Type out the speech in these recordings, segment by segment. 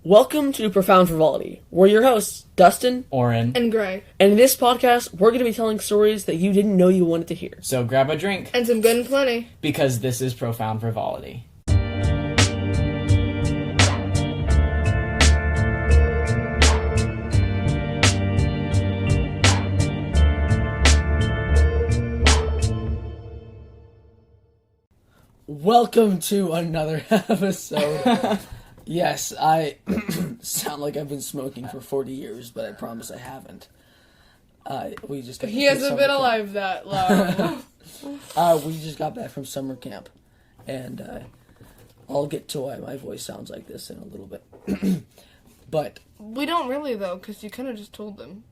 Welcome to Profound Frivolity. We're your hosts, Dustin, Oren, and Gray. And in this podcast, we're going to be telling stories that you didn't know you wanted to hear. So grab a drink. And some good and plenty. Because this is Profound Frivolity. Welcome to another episode. Yes, I sound like I've been smoking for 40 years, but I promise I haven't. We just got He hasn't been alive that long. We just got back from summer camp, and I'll get to why my voice sounds like this in a little bit. But we don't really, though, because you kind of just told them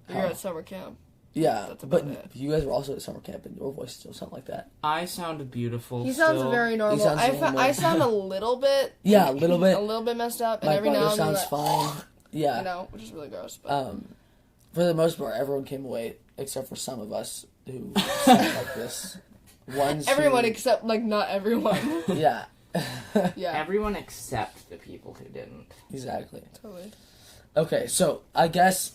you're at summer camp. yeah, That's but about it. you guys were also at summer camp, and your voice still sound like that. I sound beautiful. He sounds still. very normal. He sounds normal. I sound a little bit. Yeah, a little bit. A little bit messed up, and My every brother now and then. sounds fine. Yeah. You know, which is really gross. But For the most part, everyone came away, except for some of us who sound like this. everyone except, like, not everyone. Yeah. Yeah. Everyone except the people who didn't. Exactly. Totally. Okay, so I guess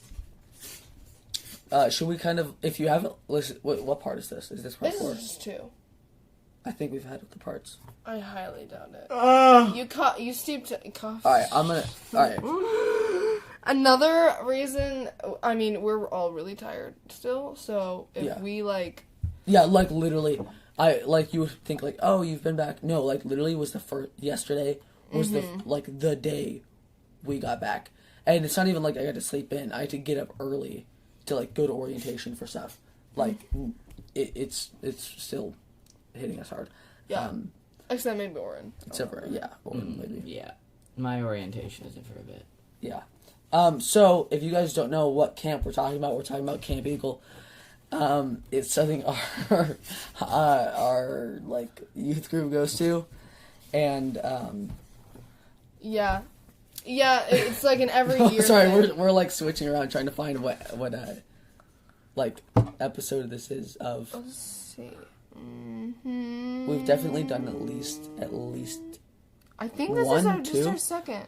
should we kind of, if you haven't listened, what part is this? Is this part This 4? is just 2. I think we've had the parts. I highly doubt it. You steeped cough. All right. Another reason, I mean, we're all really tired still, so if we, like... Yeah, like, literally, you would think, like, oh, you've been back. No, like, literally was yesterday was the day we got back. And it's not even like I got to sleep in. I had to get up early to, like, go to orientation for stuff. Like, it's still hitting us hard. Yeah. Except maybe Oren. Except for, Oren maybe. Yeah. My orientation isn't for a bit. Yeah. So, if you guys don't know what camp we're talking about Camp Eagle. It's something our like, youth group goes to. And, Yeah, it's like an every year sorry, thing. we're like switching around trying to find what like episode this is of. Let's see. Mm-hmm. We've definitely done at least. I think this is just our second.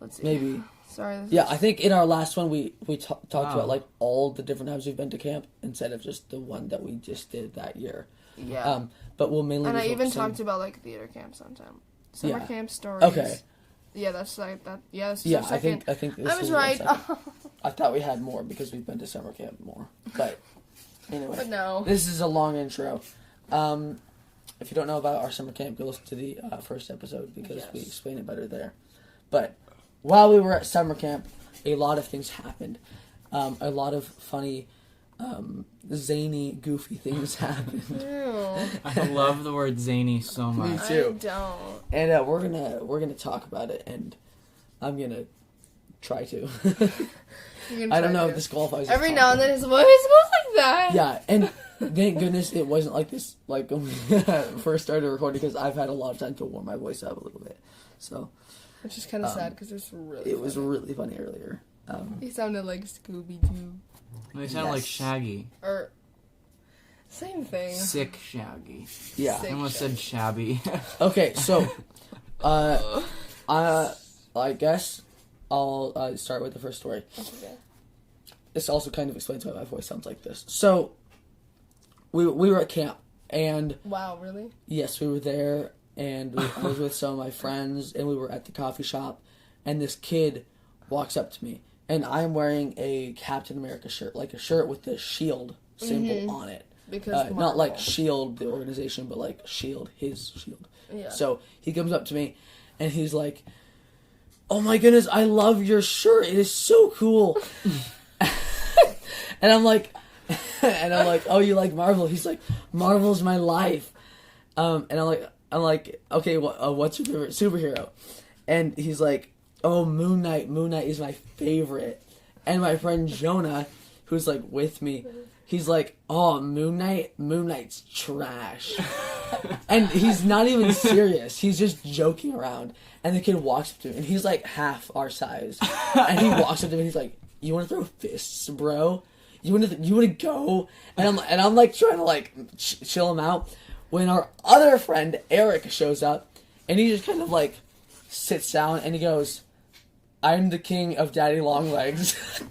Let's see. Maybe. Sorry. I think in our last one we talked about like all the different times we've been to camp instead of just the one that we just did that year. Yeah. But we'll mainly. And I even talked about like theater camp sometime. Summer camp stories. Okay. Yeah, that's like that. Yeah, this is Yeah, our second. I think this I was is right. I thought we had more because we've been to summer camp more. But anyway, But no. This is a long intro. If you don't know about our summer camp, go listen to the first episode because we explain it better there. But while we were at summer camp, a lot of things happened. A lot of funny, zany, goofy things happened. Ew. I love the word zany so much. Me too. I don't. And we're gonna talk about it, and I'm gonna try to. I don't know if this qualifies. Every now and then his voice goes like that. Yeah, and thank goodness it wasn't like this, like when we first started recording, because I've had a lot of time to warm my voice up a little bit. So, which is kind of sad because it was really funny earlier. He sounded like Scooby-Doo. They sound like Shaggy. Or same thing. Sick Shaggy. Yeah, I almost said shabby. Okay, so, I guess I'll start with the first story. Okay. This also kind of explains why my voice sounds like this. So, we were at camp, and... Wow, really? Yes, we were there, and I was with some of my friends, and we were at the coffee shop, and this kid walks up to me, and I'm wearing a Captain America shirt, like a shirt with the shield symbol on it. Because not like SHIELD, the organization, but like shield, his shield. Yeah. So he comes up to me, and he's like, "Oh my goodness, I love your shirt. It is so cool." And I'm like, "Oh, you like Marvel?" He's like, "Marvel's my life." And I'm like, "Okay, what's your favorite superhero?" And he's like, "Oh, Moon Knight. Moon Knight is my favorite." And my friend Jonah, who's like with me, he's like, "Oh, Moon Knight? Moon Knight's trash." And he's not even serious. He's just joking around. And the kid walks up to me, and he's like half our size. And he walks up to me, and he's like, "You want to throw fists, bro? You want to go?" And I'm like trying to like chill him out. When our other friend Eric shows up, and he just kind of like sits down, and he goes, I'm the king of daddy long legs.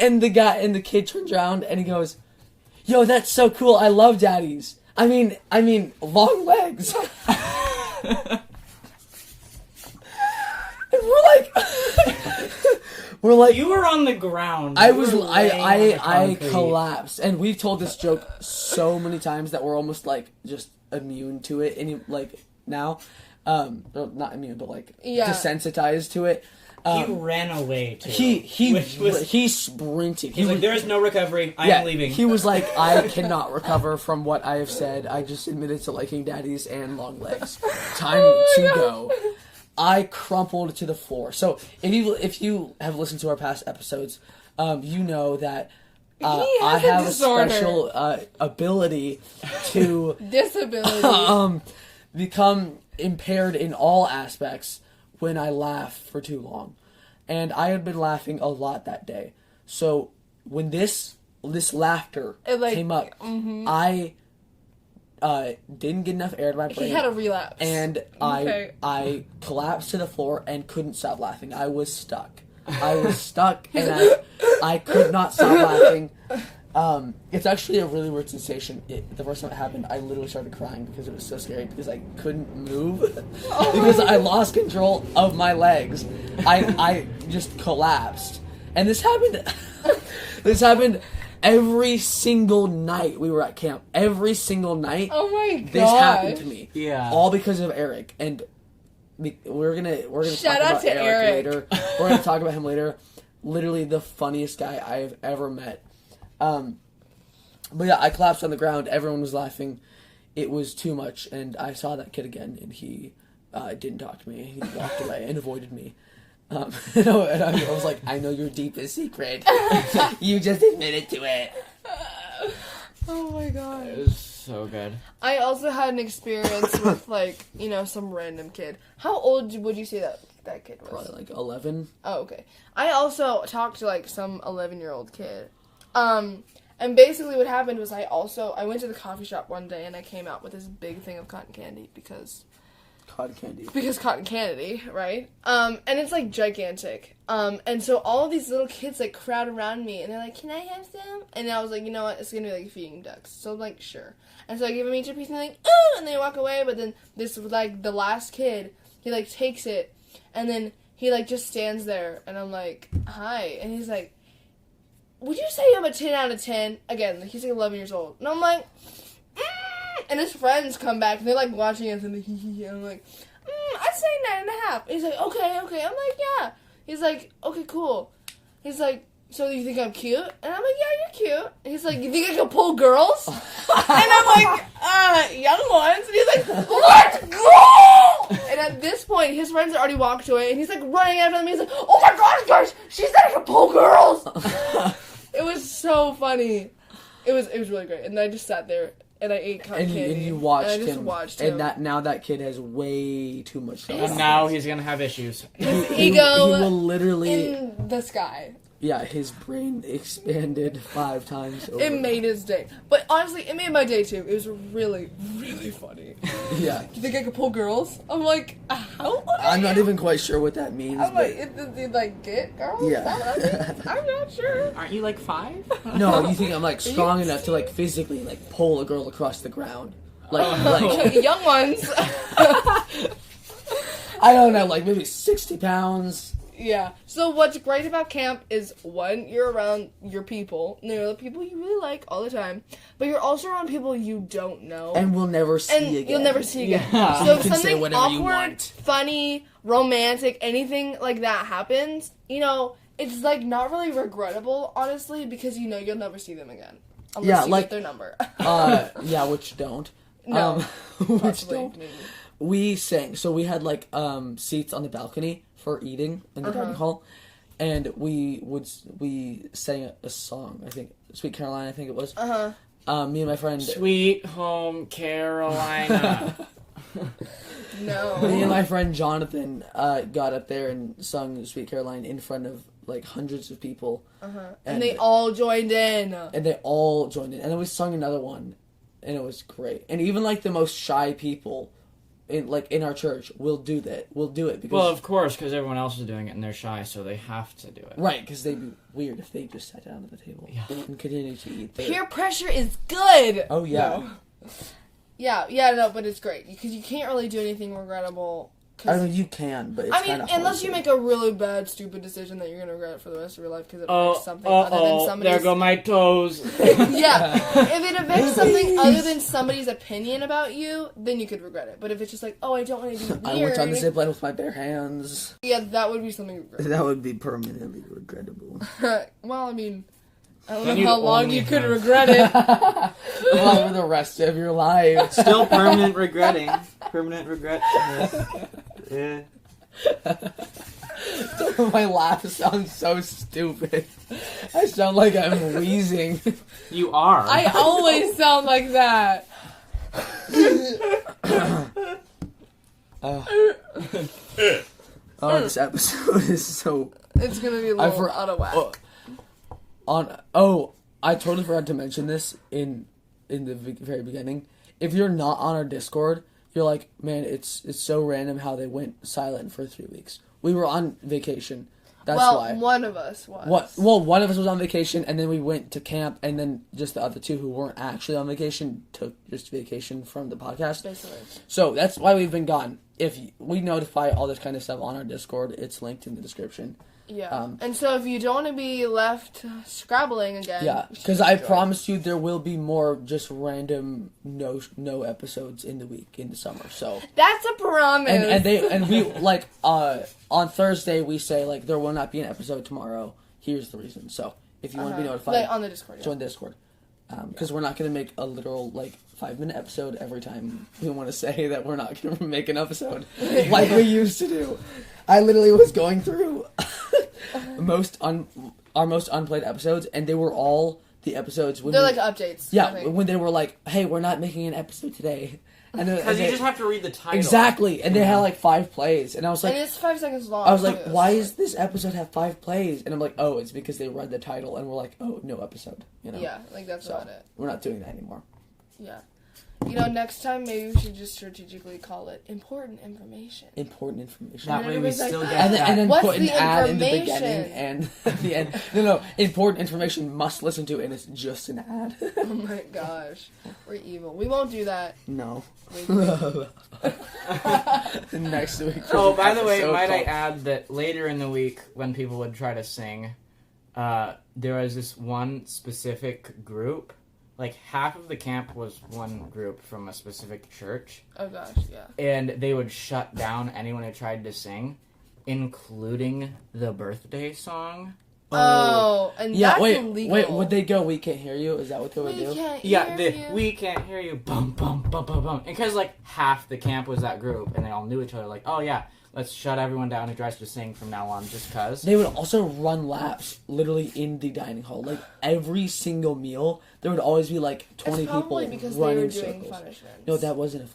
And the kid turns around and he goes, yo, that's so cool. I love daddies. I mean, long legs. And we're like, you were on the ground. I collapsed. And we've told this joke so many times that we're almost like just immune to it. And like now, not immune, but like desensitized to it. He ran away too. He sprinted. He's like, there is no recovery. I am leaving. He was like, I cannot recover from what I have said. I just admitted to liking daddies and long legs. Time to go. I crumpled to the floor. So if you have listened to our past episodes, you know that I have a special ability to disability become impaired in all aspects when I laugh for too long. And I had been laughing a lot that day. So when this laughter came up, I didn't get enough air to my brain. He had a relapse. And I collapsed to the floor and couldn't stop laughing. I was stuck. And I could not stop laughing. It's actually a really weird sensation. The first time it happened, I literally started crying because it was so scary because I couldn't move because I lost control of my legs. I just collapsed, and this happened. This happened every single night we were at camp. Every single night. Oh my god! This happened to me. Yeah. All because of Eric, and we're gonna shout talk out about to Eric later. We're gonna talk about him later. Literally the funniest guy I have ever met. But yeah, I collapsed on the ground. Everyone was laughing. It was too much, and I saw that kid again, and he didn't talk to me. He walked away and avoided me. And I was like, I know your deepest secret. You just admitted to it. Oh my god. It was so good. I also had an experience with, like, some random kid. How old would you say that kid was? Probably like 11. Oh, okay. I also talked to, like, some 11-year-old kid. And basically what happened was I went to the coffee shop one day and I came out with this big thing of cotton candy because cotton candy, right? And it's like gigantic. And so all of these little kids like crowd around me and they're like, can I have some? And I was like, you know what? It's gonna be like feeding ducks. So I'm like, sure. And so I give them each a piece and they're like, ooh, and they walk away. But then this, like, the last kid, he like takes it and then he like just stands there and I'm like, hi. And he's like, would you say I'm a 10 out of 10? Again, he's like 11 years old. And I'm like, and his friends come back and they're like watching us and they're and I'm like, I'd say 9.5. And he's like, okay. I'm like, yeah. He's like, okay, cool. He's like, so you think I'm cute? And I'm like, yeah, you're cute. And he's like, you think I can pull girls? And I'm like, young ones. And he's like, let's go! And at this point, his friends had already walked away and he's like running after them. He's like, oh my gosh, guys, she said I can pull girls! It was so funny. It was really great. And I just sat there and I ate cotton candy. And you watched him. And I just watched him. And now that kid has way too much stuff. And now he's gonna have issues. His ego he will literally in the sky. Yeah, his brain expanded 5 times over. It made his day. But honestly, it made my day too. It was really, really funny. Yeah. You think I could pull girls? I'm like, how? I'm not even quite sure what that means. I'm like, did they like get girls? Yeah. I'm not sure. Aren't you like 5? No, you think I'm like strong enough to like physically like pull a girl across the ground? Like Young ones. I don't know, like maybe 60 pounds. Yeah. So what's great about camp is, one, you're around your people. They're the people you really like all the time. But you're also around people you don't know. And we'll never see again. You'll never see again. Yeah. So You if can say something whatever you awkward, want. funny, romantic, anything like that happens, it's like not really regrettable, honestly, because you'll never see them again. Unless you get their number. Yeah, which don't. No. Which Possibly, don't. maybe. We sang. So we had like seats on the balcony for eating in the dining hall, and we sang a song. I think Sweet Caroline. I think it was. Me and my friend. Sweet Home Carolina. No. Me and my friend Jonathan got up there and sung Sweet Caroline in front of like hundreds of people. And they all joined in. And they all joined in, and then we sung another one, and it was great. And even like the most shy people in our church will do that. We'll do it because Well, of course, because everyone else is doing it and they're shy, so they have to do it. right, because they'd be weird if they just sat down at the table Yeah. and continued to eat. Peer pressure is good. Oh yeah. No. Yeah, no, but it's great because you can't really do anything regrettable. I mean, you can, but it's I mean, kinda hard unless you to. make a really bad, stupid decision that you're gonna regret it for the rest of your life because it affects something Oh, other than somebody's. there go my toes. Yeah, if it affects something other than somebody's opinion about you, then you could regret it. But if it's just like, oh, I don't want to be weird. I went on the zip line with my bare hands. Yeah, that would be something regrettable. That would be permanently regrettable. Well, I mean, I don't Then know you'd how long only you could have- regret it. Well, for the rest of your life. Still permanent regretting. Permanent regret. Yeah. My laugh sounds so stupid. I sound like I'm wheezing. You are. I always sound like that. Oh, this episode is so It's gonna be a little out of whack. I totally forgot to mention this in the very beginning. If you're not on our Discord, you're like, man, it's so random how they went silent for 3 weeks. We were on vacation. That's why. One of us was. What? Well, one of us was on vacation, and then we went to camp, and then just the other two who weren't actually on vacation took just vacation from the podcast. Basically. So that's why we've been gone. If we notify all this kind of stuff on our Discord, it's linked in the description. Yeah. And so if you don't want to be left scrabbling again. Yeah, you should because I join. promise you there will be more just random no episodes in the week in the summer. So That's a promise. and we like on Thursday we say like there will not be an episode tomorrow. Here's the reason. So if you want to be notified, Like on the Discord. Yeah. join Discord. Because we're not going to make a literal, 5-minute episode every time we want to say that we're not going to make an episode like we used to do. I literally was going through our most unplayed episodes, and they were all the episodes when They're like updates. yeah, I think. when they were like, hey, we're not making an episode today. Because you just have to read the title. Exactly, and they had 5 plays, and I was like, and it's 5 seconds long. I was like, too, why so, does this episode have 5 plays? And I'm like, oh, it's because they read the title, and we're like, oh, no episode. You know? Yeah, that's So about it. we're not doing that anymore. Yeah. Next time maybe we should just strategically call it important information. Important information. That way we Everybody's like, still get And that. then What's put an the ad in the information? beginning and at the end. No, important information must listen to, and it's just an ad. Oh my gosh. We're evil. We won't do that. No. Wait. Next week. Oh, by the way, episode might I called- add that later in the week, when people would try to sing, there was this one specific group. Like, half of the camp was one group from a specific church, Oh gosh, yeah. and they would shut down anyone who tried to sing, including the birthday song. Oh, and Yeah, that's wait, illegal. would they go, we can't hear you? Is that what they would We do? can't Yeah, hear you. we can't hear you. Bum, bum, bum, bum, bum. Because, half the camp was that group, and they all knew each other. Like, oh, yeah, let's shut everyone down who tries to sing from now on, just because. They would also run laps, literally in the dining hall. Like, every single meal, there would always be, 20 It's people probably because they running were doing circles. punishments. No, that wasn't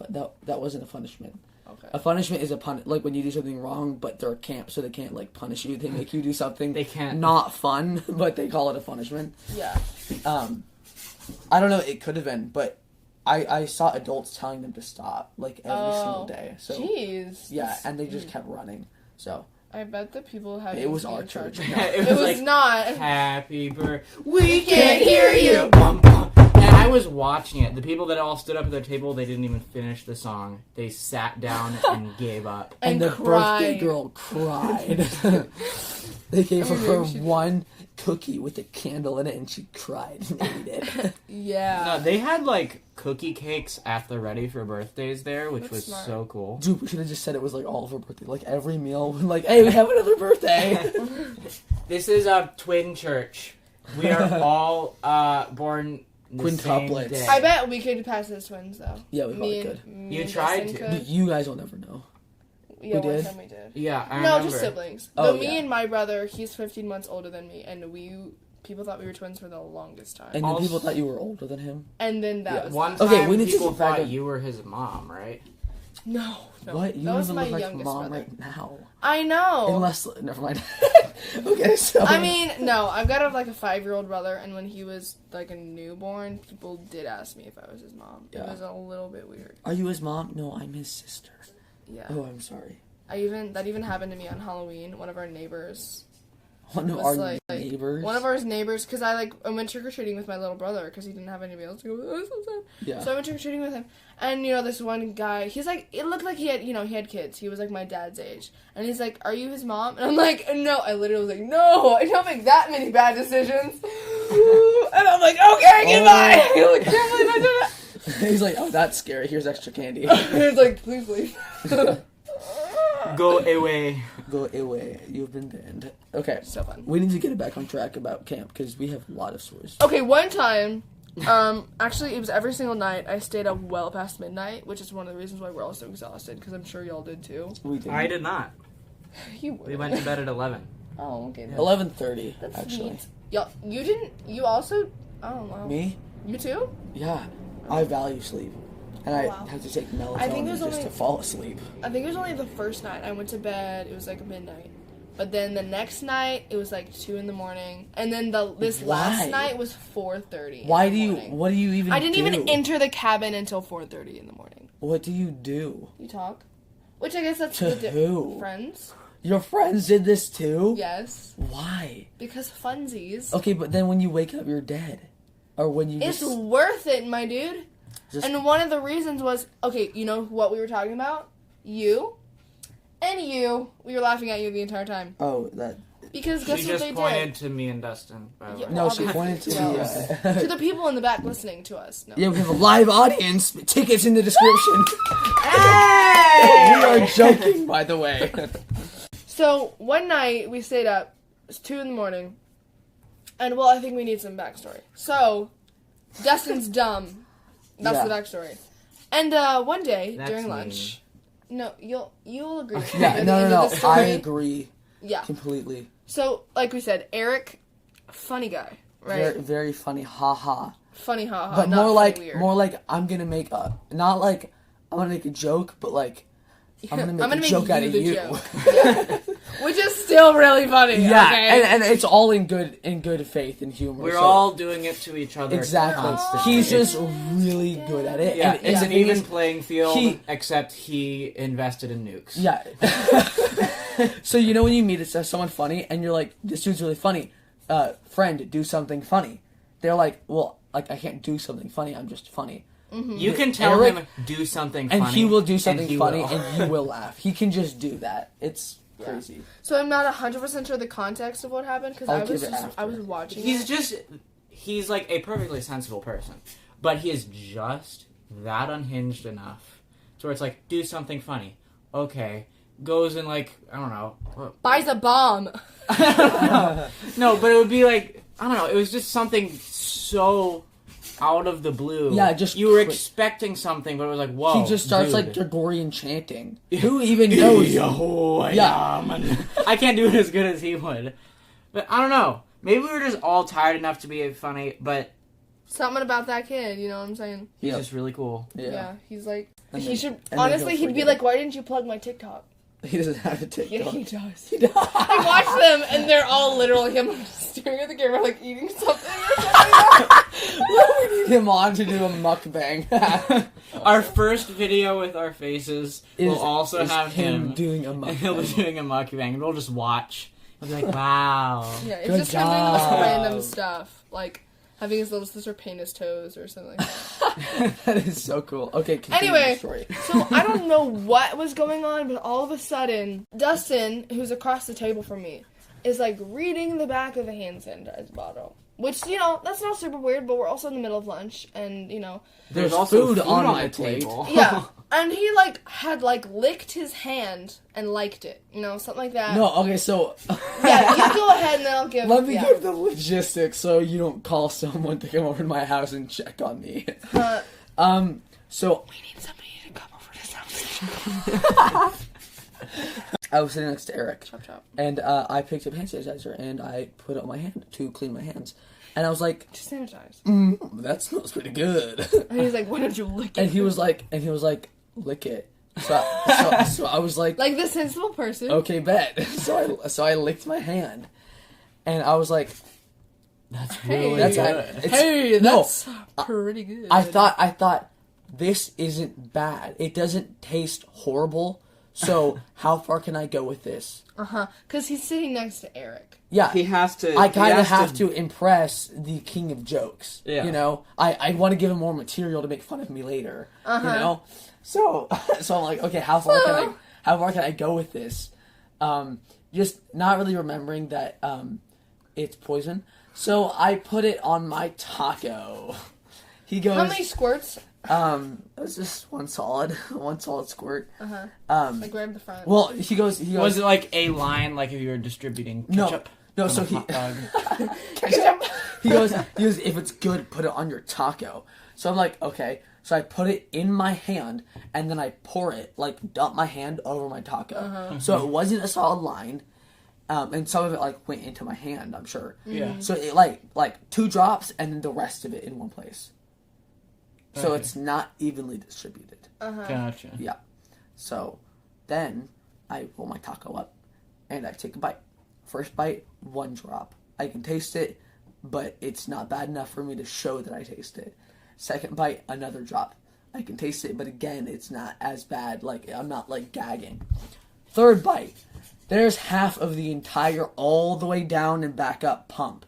that wasn't a punishment. Okay. A punishment is when you do something wrong, but they're a camp, so they can't punish you. They make you do something They can't. not fun, but they call it a punishment. Yeah. I don't know. It could have been, but I saw adults telling them to stop every single day. So Jeez. yeah, and they just kept running. So I bet the people had. it was to be our in charge. church. It It was like, not. happy birthday. We can't hear you. Bum, bum. And I was watching it. The people that all stood up at their table, they didn't even finish the song. They sat down and gave up. And the cried. birthday girl cried. They gave her she did. one cookie with a candle in it, and she cried and ate it. Yeah. No, they had cookie cakes at the ready for birthdays there, which That's was smart. so cool. Dude, we should have just said it was all of her birthday. Every meal, hey, we have another birthday. This is a twin church. We are all born the same Quintuplets. day. I bet we could pass as twins though. Yeah, we probably Me could. and, me You and tried Justin to. could. You guys will never know. Yeah, We one did? time we did. Yeah, I No, remember. just siblings. Oh, But me yeah. and my brother, he's 15 months older than me, and people thought we were twins for the longest time. And then Also- people thought you were older than him. And then that Yeah. was One that. time Okay, we need to people get back thought on- you were his mom, right? No. What? You that don't was even my look like youngest mom brother. right now. I know. Unless, never mind. Okay, so. I mean, no, I've got a 5-year-old brother, and when he was like a newborn, people did ask me if I was his mom. Yeah. It was a little bit weird. Are you his mom? No, I'm his sister. Yeah. Oh, I'm sorry. That even happened to me on Halloween. One of our neighbors. One of was our like- neighbors? One of our neighbors, because I went trick or treating with my little brother because he didn't have anybody else to go with. Oh, so sad. Yeah. So I went trick or treating with him, and this one guy, he's like, it looked like he had kids. He was like my dad's age, and he's like, "Are you his mom?" And I'm like, "No." I literally was like, "No, I don't make that many bad decisions." And I'm like, "Okay, goodbye." I like, can't believe I did it. He's like, oh, that's scary. Here's extra candy. He's like, "Please leave." Go away. Go away. You've been banned. Okay. So fun. We need to get it back on track about camp because we have a lot of stories. Okay, one time, actually, it was every single night. I stayed up well past midnight, which is one of the reasons why we're all so exhausted, because I'm sure y'all did too. We did. I did not. You would. We went to bed at 11. Oh, okay. 11:30 That's actually. sweet. Y'all, you didn't. You also. Oh wow. Me? You too? Yeah. I value sleep, and I Wow. have to take melatonin I think there's just only- to fall asleep. I think it was only the first night. I went to bed. It was like midnight. But then the next night it was like 2 a.m, and then this last Why? night was 4:30. Why in do the you? morning. What do you even? I didn't do? even enter the cabin until 4:30 in the morning. What do you do? You talk, which I guess that's To the who? friends. Your friends did this too? Yes, Why? because funsies. Okay, but then when you wake up, you're dead, or when you It's just, worth it, my dude. just And one of the reasons was, okay, you know what we were talking about? You. And you. We were laughing at you the entire time. oh that Because guess She what just they pointed did? to me and Dustin. By the Yeah, way. no, she obviously. pointed to Well, the. To the people in the back listening to us. No. Yeah, we have a live audience. Tickets in the description. Hey! We are joking, by the way. So, one night, we stayed up. It was 2 a.m. And, well, I think we need some backstory. So, Dustin's dumb. That's Yeah. the backstory. And, one day, That's during mean. lunch... No, you'll agree with me. Yeah, by the no, end no, of no. the I story. agree Yeah. completely. So, like we said, Eric, funny guy, right? Very, very funny, haha. Funny, haha. But not more funny, like, weird. more like, I'm gonna make a, not like I'm gonna make a joke, but like I'm gonna make a joke out of the you. joke. Yeah. Which is still really funny. Yeah, okay? and it's all in good faith and humor. We're so- all doing it to each other. exactly. constantly. He's just really good at it. Yeah, and it's the an thing even is, playing field, he- except he invested in nukes. Yeah. So you know when you meet someone funny and you're like, this dude's really funny. Friend, do something funny. They're like, well, like I can't do something funny. I'm just funny. You can tell Eric- him do something And funny, he will do and something he funny will. and you will laugh. He can just do that. It's crazy. So I'm not 100% sure the context of what happened because I'll I was give it just after. I was watching. He's like a perfectly sensible person, but he is just that unhinged enough to where it's like, do something funny. Okay. Goes and like, I don't know. Buys a bomb. No, but it would be like, I don't know, it was just something so out of the blue. Yeah, just you were quick. expecting something, but it was like, whoa. He just starts dude. like Gregorian chanting. Who even knows? Yeah. I can't do it as good as he would. But I don't know. Maybe we were just all tired enough to be funny, but Something about that kid, you know what I'm saying? he's Yeah. just really cool. Yeah. He's like And he then- should and then honestly he'll he'd be forget. like, why didn't you plug my TikTok? He doesn't have a Yeah, TikTok. he does. He does. I watch them and they're all literally him staring at the camera like eating something or something. We need him on to do a mukbang. Our first video with our faces will also is have him, doing a and he'll be mukbang. doing a mukbang, and we'll just watch. We'll be like, wow. Yeah, it's Good just him doing the most job. random stuff. Like having his little sister paint his toes or something like that. That is so cool. Okay, continue Anyway. the story. So I don't know what was going on, but all of a sudden, Dustin, who's across the table from me, is like reading the back of a hand sanitizer bottle. Which, you know, that's not super weird, but we're also in the middle of lunch, and, you know, There's also food on my the plate. table. yeah. And he, like, had, like, licked his hand and liked it, you know, something like that. No, okay, so Yeah, you go ahead and then I'll give... let me yeah. give the logistics so you don't call someone to come over to my house and check on me. So We need somebody to come over to this house. I was sitting next to Eric, Chop, chop. and I picked up hand sanitizer and I put it on my hand to clean my hands, and I was like, To sanitize. that smells pretty good. And he's like, why don't you lick it? And he was like, lick it. So I was like, Like the sensible person. okay, bet. So I licked my hand, and I was like, That's Hey. really that's good. Hey, no, that's pretty good. I thought this isn't bad. It doesn't taste horrible. So how far can I go with this? Because he's sitting next to Eric. Yeah, He has to. I he kind of has have to impress the king of jokes. Yeah. You know, I want to give him more material to make fun of me later. You know, so I'm like, okay, how far can I go with this? Just not really remembering that it's poison. So I put it on my taco. He goes, How many squirts? it was just one solid squirt. Like right in the front. Well, he goes. Was it like a line, like if you were distributing ketchup? No, on so a hot dog? he goes, if it's good, put it on your taco. So I'm like, okay. So I put it in my hand, and then I pour it, like dump my hand over my taco. So it wasn't a solid line, and some of it like went into my hand, I'm sure. Yeah. So it like 2 drops, and then the rest of it in one place. So Okay. it's not evenly distributed. Gotcha. Yeah. So then I roll my taco up, and I take a bite. First bite, 1 drop. I can taste it, but it's not bad enough for me to show that I taste it. Second bite, another drop. I can taste it, but again, it's not as bad. Like, I'm not, like, gagging. Third bite, there's half of the entire all the way down and back up pump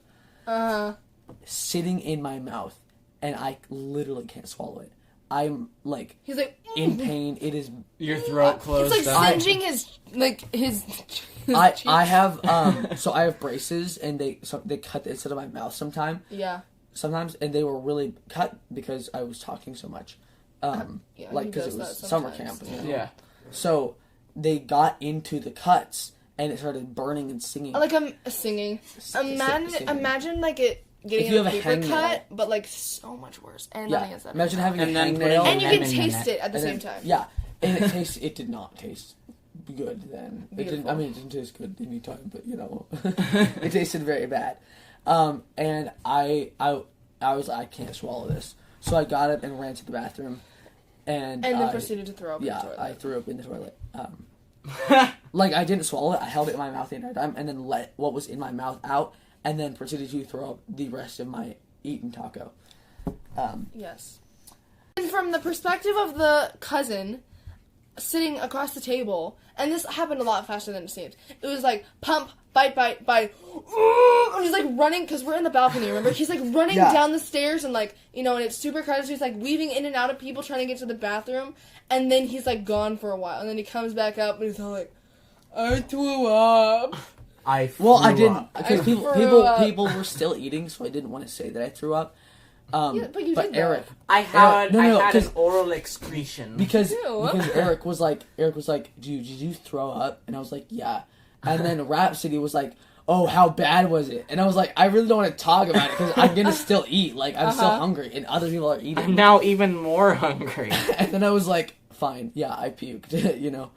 sitting in my mouth, and I literally can't swallow it. I'm, like, He's like, in pain. It is... Your throat closed it's like up. singeing his I have so I have braces, and they cut the inside of my mouth Yeah. sometimes, and they were really cut because I was talking so much, Yeah, like he because does it was that summer sometimes. camp. You know? Yeah. So they got into the cuts, and it started burning and singing. Like I'm singing. Imagine like it getting If you a have a paper hangnail. cut, but like so much worse. And nothing Yeah, is that imagine bad. having And a then hangnail, putting And you And can then taste it at the same time. Yeah, and it did not taste good then. It didn't. I Beautiful. mean, it didn't taste good any time, but you know, it tasted very bad. And I was I can't swallow this, so I got up and ran to the bathroom, and then proceeded to throw up in the Yeah, toilet. I threw up in the toilet. Like I didn't swallow it. I held it in my mouth the entire time, and then let what was in my mouth out, and then proceeded to throw up the rest of my eaten taco. Yes. And from the perspective of the cousin sitting across the table, and this happened a lot faster than it seems. It was like pump, bite, bite, bite. And he's like running because we're in the balcony. Remember, he's like running Yeah. down the stairs and like and it's super crowded. So he's like weaving in and out of people trying to get to the bathroom, and then he's like gone for a while, and then he comes back up and he's all like, "I threw up." I Well, I threw didn't up. because I people threw people up. people were still eating, so I didn't want to say that I threw up. Yeah, but you did though. Eric, I had No, no, I had 'cause- an oral excretion. because Ew. Eric was like, did you throw up? And I was like, yeah. And then Rhapsody was like, oh, how bad was it? And I was like, I really don't want to talk about it because I'm gonna still eat. Like I'm still hungry, and other people are I'm eating. now even more hungry. And then I was like, fine, yeah, I puked. You know,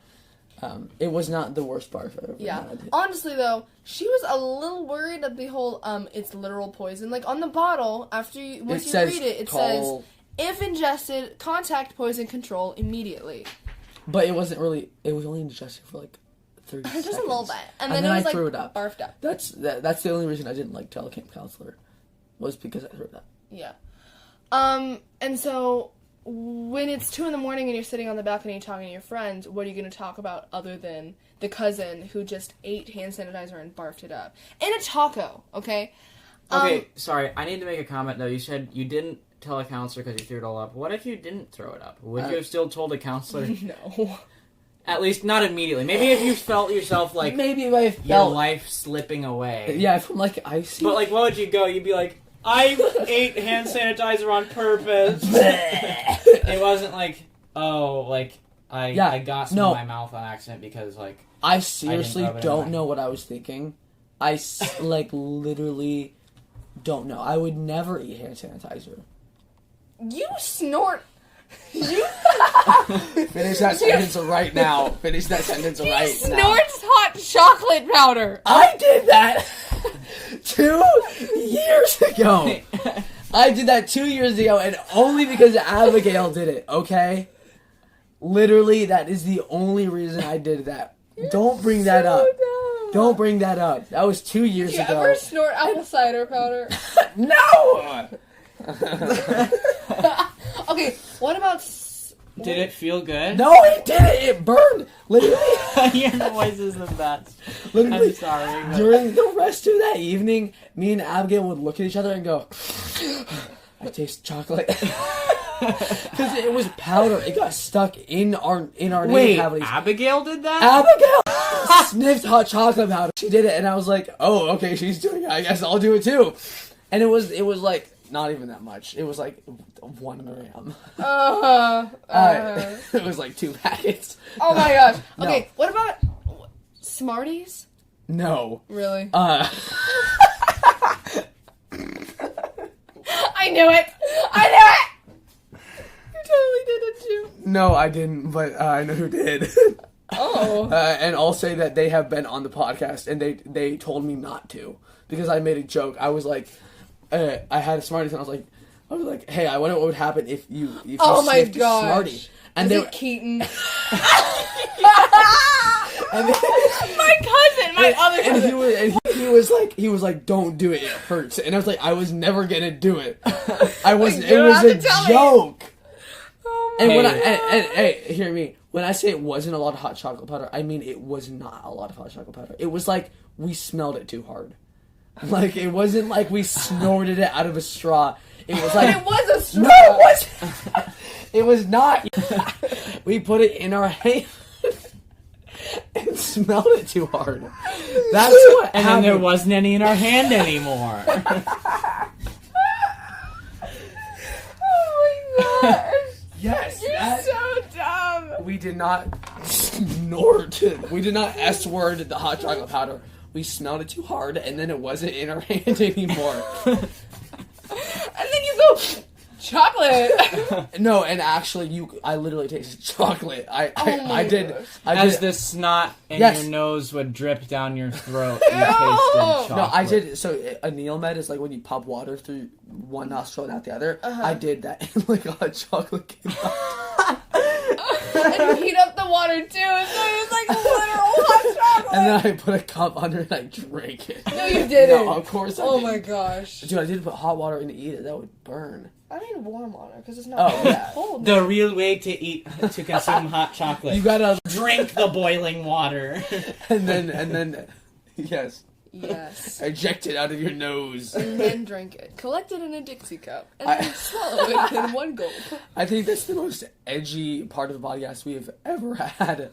it was not the worst barf I've ever Yeah. had. Honestly, though, she was a little worried at the whole it's literal poison. Like on the bottle, once you says read it, it call- says if ingested, contact poison control immediately. But it wasn't really. It was only ingested for like 30 seconds. Just a little bit, and And then it was I like threw it up. barfed up. That's the only reason I didn't like tell a camp counselor, was because I threw it up. Yeah. And so when it's 2 a.m. and you're sitting on the balcony talking to your friends, what are you going to talk about other than the cousin who just ate hand sanitizer and barfed it up in a taco? Okay. Okay, sorry. I need to make a comment though. You said you didn't tell a counselor because you threw it all up. What if you didn't throw it up? Would you have still told a counselor? No. At least not immediately. Maybe if you felt yourself like Maybe if I your felt life slipping away. yeah, from like icy. But like, what would you go? You'd be like, I ate hand sanitizer on purpose. It wasn't like, oh, like I got some no. in my mouth on accident because like I seriously rub it in don't mine. know what I was thinking. Like literally don't know. I would never eat hand sanitizer. You snort. Finish that sentence right now. Finish that sentence He right now. snorts hot chocolate powder. I did that 2 years ago. I did that 2 years ago, and only because Abigail did it. Okay. Literally, that is the only reason I did that. Don't bring that up. Dumb. Don't bring that up. That was 2 years Did you ago. ever snort apple cider powder? No! Okay, what about... Did it feel good? No, it didn't. It burned. Literally. Your noise is the best. Literally. I'm sorry. But... During the rest of that evening, me and Abigail would look at each other and go, I taste chocolate. Because it was powder. It got stuck in our nasal cavities. Abigail did that? Abigail sniffed hot chocolate powder. She did it, and I was like, "Oh, okay, she's doing it. I guess I'll do it too." And it was like not even that much. It was like 1 gram. It was like 2 packets. Oh my gosh. No. Okay, what about Smarties? No. Really? Uh. I knew it. I knew it. You totally did it, too. No, I didn't, but I know who did. Oh. And I'll say that they have been on the podcast, and they told me not to because I made a joke. I was like, I had a Smarties, and I was like, hey, I wonder what would happen if you Oh my sniffed a gosh. Smartie. And Is they it Keaton? and they, My cousin, my other and cousin. he was like, don't do it, it hurts. And I was like, I was never gonna do it. I wasn't. You It don't was have a to tell me. joke. Oh my And when Hey. hey, hear me. When I say it wasn't a lot of hot chocolate powder, I mean it was not a lot of hot chocolate powder. It was like we smelled it too hard. Like it wasn't like we snorted it out of a straw. It was like It was a straw. no, it wasn't. It was not. We put it in our hand and smelled it too hard. That's what And then happened. there wasn't any in our hand anymore. Oh my gosh. Yes, You're that- so dumb. we did not snort. We did not S-word the hot chocolate powder. We smelled it too hard, and then it wasn't in our hand anymore. And then you go, chocolate. No, and actually, I literally tasted chocolate. my I did. gosh. As the snot in Yes. your nose would drip down your throat, you tasted No, chocolate. No, I did. So a Neil med is like when you pop water through one nostril and out the other. I did that, and like hot chocolate came out. And you heat up the water too, and so it was like literal hot chocolate. And then I put a cup under it and I drank it. No, you didn't. No, of course I Oh didn't. my gosh. Dude, I did put hot water in to eat it. That would burn. I mean warm water, because it's not Oh, yeah. cold. The real way to consume hot chocolate. You gotta, drink the boiling water. and then, yes, Yes. eject it out of your nose. And then drink it. Collect it in a Dixie cup. And I- then swallow it in one gulp. I think that's the most edgy part of the podcast we have ever had.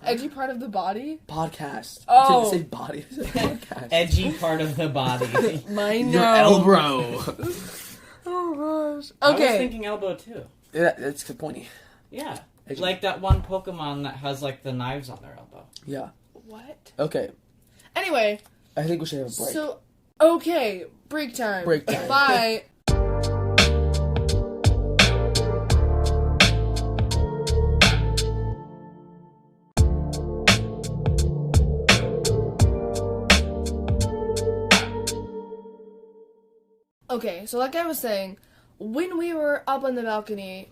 Edgy part of the body? Podcast. Oh. I didn't say body. I said podcast. Edgy part of the body. Mine Your elbow. Oh gosh. I was Okay. thinking elbow too. Yeah, that's good pointy. Yeah. Edgy. Like that one Pokemon that has like the knives on their elbow. Yeah. What? Okay. Anyway, I think we should have a break. so okay, break time. Break time. Bye. Okay, so like I was saying, when we were up on the balcony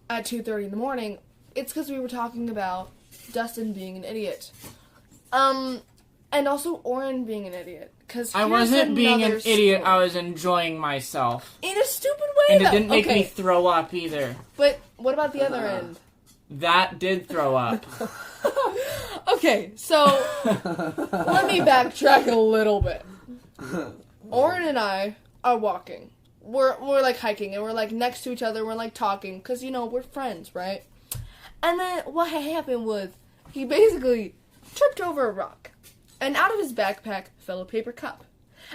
at 2:30 in the morning, it's because we were talking about Dustin being an idiot. And also Oren being an idiot. Cause I here's wasn't being an another idiot. story. I was enjoying myself. In a stupid way, And it though. didn't make okay, me throw up either. but what about the other end? That did throw up. Okay, so let me backtrack a little bit. Oren and I are walking. We're like hiking, and we're like next to each other. We're like talking, because you know we're friends, right? And then what had happened was he basically tripped over a rock, and out of his backpack fell a paper cup,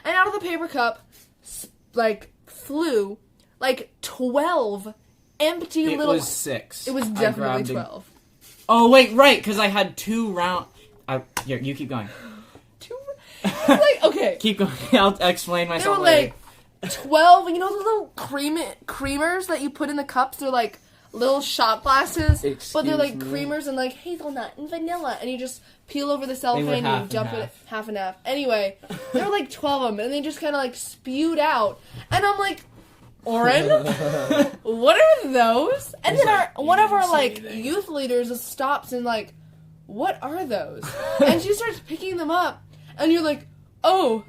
and out of the paper cup like flew like 12 empty It little. was 6. It was I definitely grabbed a- 12. Oh wait, right, because I had 2 round. Here, you keep going. Like okay. Keep going. I'll explain They myself were later. like 12, you know the little creamers that you put in the cups? They're like little shot glasses, but they're like Excuse me? creamers and like hazelnut and vanilla, and you just peel over the cellophane half and you and dump it half. half and half. Anyway, there were like 12 of them, and they just kind of like spewed out, and I'm like, Oren, what are those? And then one of our say like anything. youth leaders stops and like, what are those? And she starts picking them up, and you're like, oh,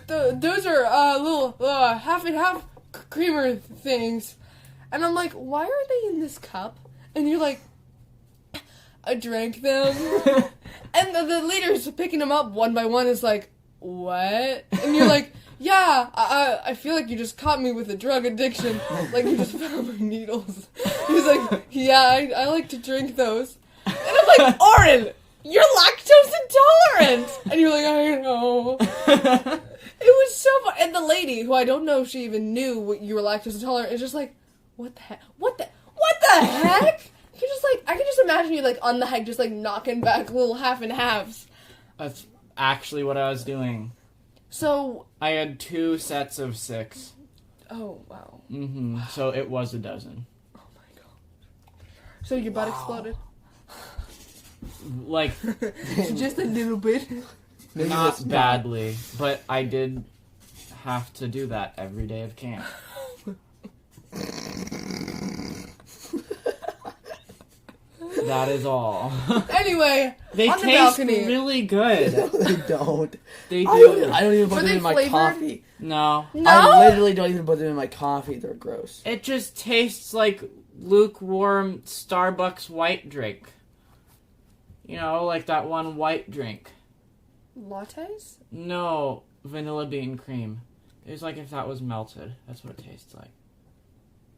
those are little half and half creamer things. And I'm like, why are they in this cup? And you're like, I drank them. And the leader's picking them up one by one is like, what? And you're like, yeah, I feel like you just caught me with a drug addiction. Like, you just found my needles. He's like, yeah, I like to drink those. And I'm like, Oren, you're lactose intolerant! And you're like, I know. It was so fun. And the lady, who I don't know if she even knew you were lactose intolerant, is just like, what the heck? What the heck? You're just like, I can just imagine you like on the hike just like knocking back little half and halves. That's actually what I was doing. So, I had 2 sets of 6. oh wow. So it was a dozen. Oh my god. So your butt exploded? Like, Just a little bit. not badly, but I did have to do that every day of camp. That is all. Anyway, They on the taste balcony. really good. No, they don't. They I do. don't even put Were them they in my flavored? coffee. No. No? I literally don't even put them in my coffee. They're gross. It just tastes like lukewarm Starbucks white drink. You know, like that one white drink. Lattes? No, vanilla bean cream. It's like if that was melted. That's what it tastes like.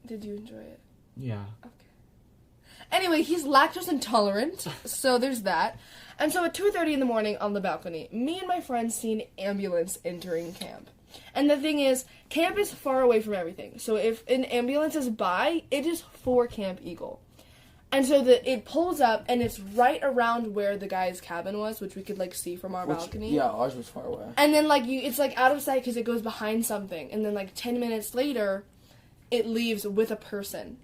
Did you enjoy it? Yeah. Okay. Anyway, he's lactose intolerant, so there's that. And so at 2:30 in the morning on the balcony, me and my friends see an ambulance entering camp. And the thing is, camp is far away from everything. So if an ambulance is by, it is for Camp Eagle. And so it pulls up, and it's right around where the guy's cabin was, which we could, like, see from our balcony. Yeah, ours was far away. And then, like, it's, like, out of sight because it goes behind something. And then, like, 10 minutes later, it leaves with a person.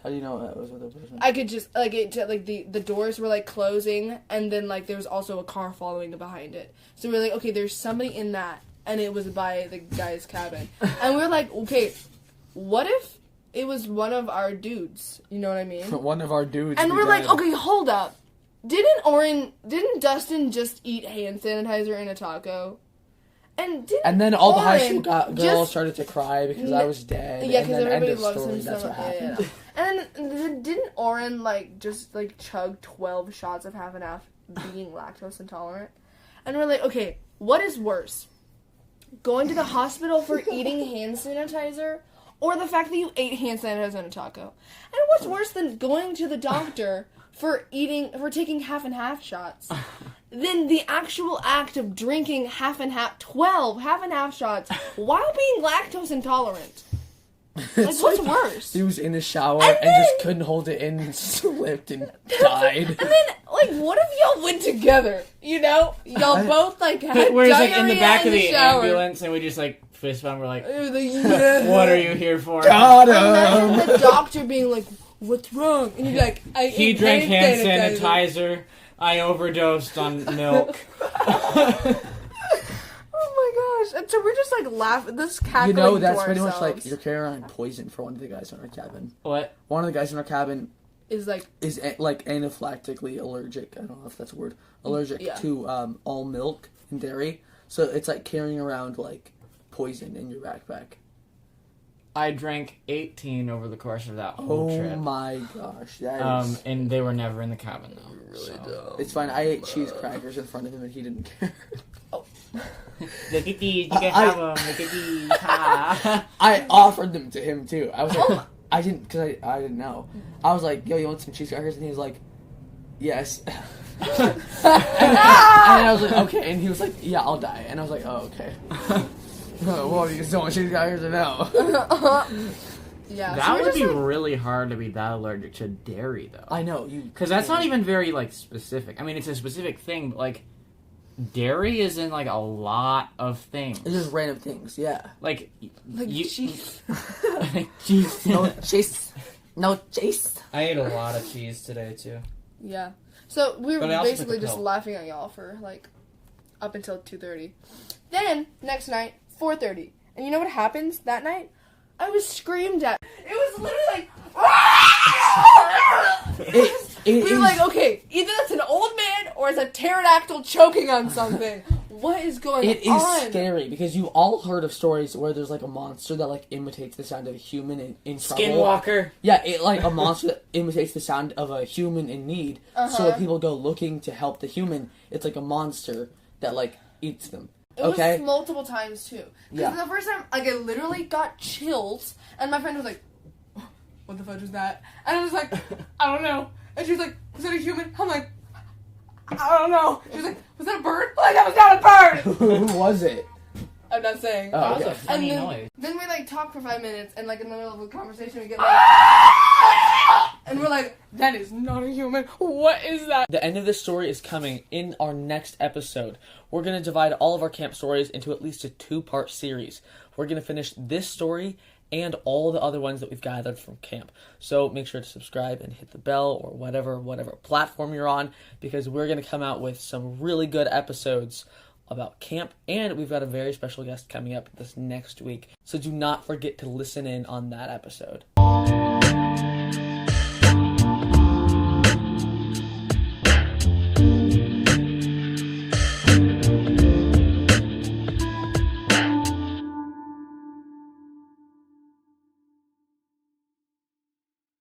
How do you know that was with a person? I could just, like, the doors were, like, closing, and then, like, there was also a car following behind it. So we were like, okay, there's somebody in that, and it was by the guy's cabin. And we were like, okay, what if it was one of our dudes? You know what I mean? One of our dudes. And be we're like, dead. okay, hold up. Didn't Dustin just eat hand sanitizer in a taco? And then all the high school Oren girls just- started to cry because I was dead. Yeah, and because then everybody end of loves story, him so that's much. what happened. And then didn't Oren just chug 12 shots of half and half, being lactose intolerant? And we're like, okay, what is worse? Going to the hospital for eating hand sanitizer, or the fact that you ate hand sanitizer in a taco? And what's worse than going to the doctor for taking half and half shots than the actual act of drinking 12 half and half shots while being lactose intolerant? Like, what's worse? He was in the shower And and just then- couldn't hold it in and slipped and died. And then, like, what if y'all went together? You know? Y'all both, like, had We're just diarrhea like in the back of the shower. ambulance, and we just like fist bump. We're like, Yeah. "What are you here for?" Got Imagine him! the doctor being like, what's wrong? And you'd be like, I He ate drank hand sanitizer. I overdosed on milk. Oh my gosh. And so we're just like laughing. This cackling You know, to that's pretty much ourselves like you're carrying around poison for one of the guys in our cabin. What? One of the guys in our cabin is like, is like anaphylactically allergic. I don't know if that's a word. Allergic Yeah. to all milk and dairy. So it's like carrying around like poison in your backpack. I drank 18 over the course of that whole Oh trip. my gosh, that is And they were never in the cabin though. really so. dumb. it's fine. I ate cheese crackers in front of him and he didn't care. Look at these, you can have them. Look at these. Ha. I offered them to him too. I was like, I didn't, because I didn't know. I was like, yo, you want some cheese crackers? And he was like, yes. and I was like, okay. And he was like, yeah, I'll die. And I was like, oh, okay. Well, you just don't want cheese crackers or no? Yeah. so That we're would just be like, really hard to be that allergic to dairy though. I know. Because that's not even very, like, specific. I mean, it's a specific thing, but, like, dairy is in, like, a lot of things. It's just random things, yeah. Like cheese. Cheese. No chase. No chase. I ate a lot of cheese today too. Yeah. So we were But I also basically took a just pill. laughing at y'all for like up until 2:30. Then next night, 4:30. And you know what happens that night? I was screamed at. It was literally like. We were like, okay, either that's an old man or it's a pterodactyl choking on something. What is going on? It is scary because you all heard of stories where there's like a monster that like imitates the sound of a human in trouble. Skinwalker. Yeah, it like a monster that imitates the sound of a human in need. So when people go looking to help the human, it's like a monster that like eats them. It was multiple times too. Because the first time, like, I literally got chills, and my friend was like, "What the fudge was that?" And I was like, "I don't know." And she was like, "Was that a human?" I'm like, "I don't know." She was like, "Was that a bird?" I'm like, "That was not a bird." Who was it? I'm not saying. Oh, That was okay. a funny And noise. Then we like talk for 5 minutes, and like in the middle of a conversation, we get like, and we're like, "That is not a human. What is that?" The end of this story is coming in our next episode. We're going to divide all of our camp stories into at least a 2-part series. We're going to finish this story and all the other ones that we've gathered from camp. So make sure to subscribe and hit the bell or whatever platform you're on, because we're going to come out with some really good episodes about camp, and we've got a very special guest coming up this next week. So do not forget to listen in on that episode.